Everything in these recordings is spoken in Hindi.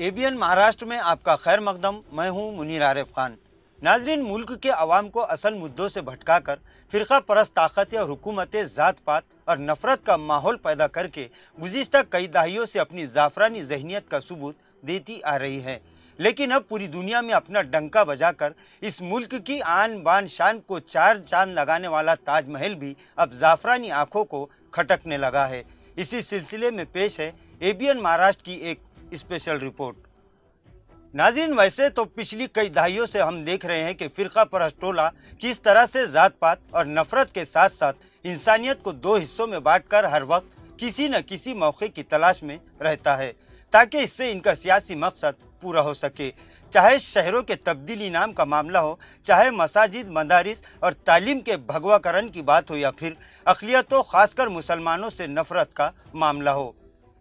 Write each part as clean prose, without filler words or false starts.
एबीएन महाराष्ट्र में आपका खैर मकदम। मैं हूं मुनीर आरिफ खान। नाजरीन, मुल्क के अवाम को असल मुद्दों से भटकाकर फिरका परस्त ताकत या हुकूमतें ज़ात पात और नफरत का माहौल पैदा करके गुज़िश्ता कई दहाइयों से अपनी जाफरानी जहनीत का सबूत देती आ रही है। लेकिन अब पूरी दुनिया में अपना डंका बजाकर इस मुल्क की आन बान शान को चार चांद लगाने वाला ताजमहल भी अब जाफरानी आंखों को खटकने लगा है। इसी सिलसिले में पेश है एबीएन महाराष्ट्र की एक स्पेशल रिपोर्ट। नाज़रीन, वैसे तो पिछली कई दहाइयों से हम देख रहे हैं कि फिरका परस्त टोला किस तरह से जात पात और नफरत के साथ साथ इंसानियत को दो हिस्सों में बांटकर हर वक्त किसी न किसी मौके की तलाश में रहता है ताकि इससे इनका सियासी मकसद पूरा हो सके। चाहे शहरों के तब्दीली नाम का मामला हो, चाहे मसाजिद, मदारिस और तालीम के भगवाकरण की बात हो, या फिर अक़लियतों खासकर मुसलमानों से नफरत का मामला हो,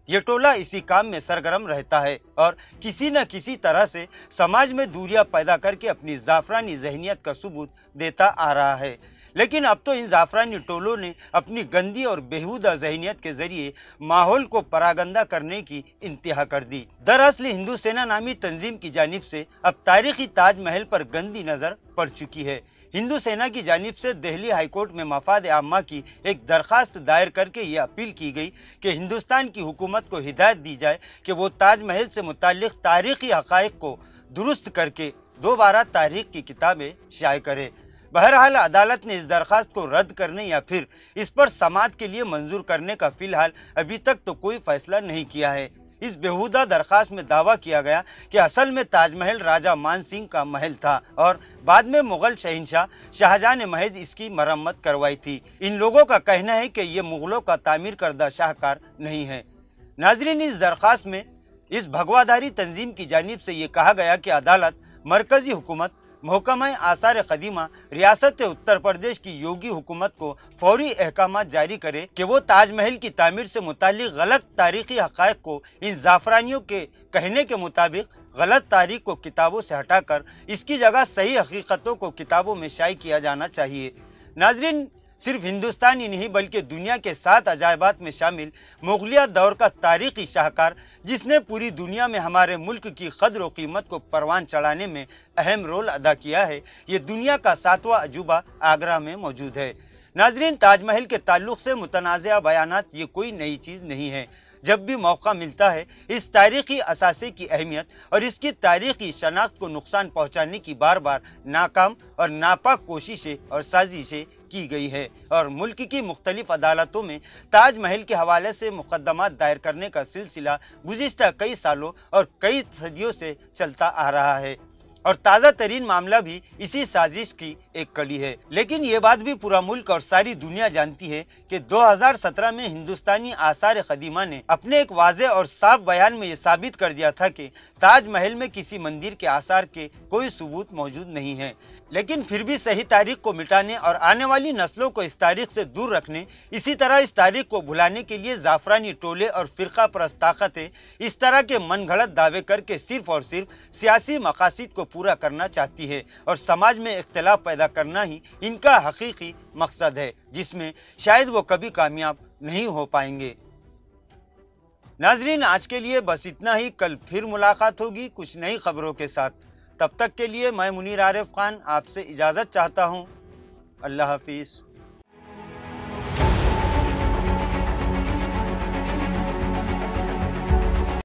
ये टोला इसी काम में सरगर्म रहता है और किसी न किसी तरह से समाज में दूरियां पैदा करके अपनी जाफरानी जहनीत का सबूत देता आ रहा है। लेकिन अब तो इन जाफरानी टोलों ने अपनी गंदी और बेहुदा जहनीत के जरिए माहौल को परागंदा करने की इंतहा कर दी। दरअसल हिंदू सेना नामी तंजीम की जानिब से अब तारीखी ताजमहल पर गंदी नजर पड़ चुकी है। हिंदू सेना की जानिब से दिल्ली हाईकोर्ट में मफाद आम्मा की एक दरखास्त दायर करके ये अपील की गई कि हिंदुस्तान की हुकूमत को हिदायत दी जाए कि वो ताजमहल से मुताल्लिक तारीखी हक़ाइक़ को दुरुस्त करके दोबारा तारीख की किताबें शाये करे। बहरहाल अदालत ने इस दरखास्त को रद्द करने या फिर इस पर समाअत के लिए मंजूर करने का फिलहाल अभी तक तो कोई फैसला नहीं किया है। इस बेहुदा दरखास्त में दावा किया गया कि असल में ताजमहल राजा मान सिंह का महल था और बाद में मुगल शहंशाह शाहजहां ने महज इसकी मरम्मत करवाई थी। इन लोगों का कहना है कि ये मुगलों का तामीर करदा शाहकार नहीं है। नाजरीन, इस दरखास्त में इस भगवाधारी तंजीम की जानिब से ये कहा गया कि अदालत मरकजी हुकूमत, महकमा आसार कदीमा, रियासत उत्तर प्रदेश की योगी हुकूमत को फौरी अहकाम जारी करे कि वो ताजमहल की तामीर से मुताल्लिक गलत तारीखी हक़ाइक़ को इन जाफरानियों के कहने के मुताबिक गलत तारीख को किताबों से हटाकर इसकी जगह सही हकीकतों को किताबों में शाये किया जाना चाहिए। नाजरीन, सिर्फ हिंदुस्तान ही नहीं बल्कि दुनिया के 7 अजायबात में शामिल मुगलिया दौर का तारीखी शाहकार, जिसने पूरी दुनिया में हमारे मुल्क की कद्र व कीमत को परवान चढ़ाने में अहम रोल अदा किया है, ये दुनिया का 7वां अजूबा आगरा में मौजूद है। नाजरीन, ताजमहल के ताल्लुक से मुतनाज़ा बयानात ये कोई नई चीज़ नहीं है। जब भी मौका मिलता है इस तारीखी असासे की अहमियत और इसकी तारीखी शनाख्त को नुकसान पहुँचाने की बार बार नाकाम और नापाक कोशिशें और साजिशें की गई है और मुल्क की मुख्तलिफ अदालतों में ताजमहल के हवाले से मुकदमात दायर करने का सिलसिला गुज़िश्ता कई सालों और कई सदियों से चलता आ रहा है और ताज़ा तरीन मामला भी इसी साजिश की एक कड़ी है। लेकिन ये बात भी पूरा मुल्क और सारी दुनिया जानती है कि 2017 में हिंदुस्तानी आसार कदीमा ने अपने एक वाज़े और साफ बयान में ये साबित कर दिया था कि ताजमहल में किसी मंदिर के आसार के कोई सबूत मौजूद नहीं है। लेकिन फिर भी सही तारीख को मिटाने और आने वाली नस्लों को इस तारीख से दूर रखने, इसी तरह इस तारीख को भुलाने के लिए जाफरानी टोले और फिरका परस्त ताकतें इस तरह के मनगढ़ंत दावे करके सिर्फ और सिर्फ सियासी मकासद को पूरा करना चाहती है और समाज में इख्तिलाफ पैदा करना ही इनका हकीकी मकसद है, जिसमें शायद वो कभी कामयाब नहीं हो पाएंगे। नाजरीन, आज के लिए बस इतना ही। कल फिर मुलाकात होगी कुछ नई खबरों के साथ। तब तक के लिए मैं मुनीर आरिफ खान आपसे इजाज़त चाहता हूँ। अल्लाह हाफिज़।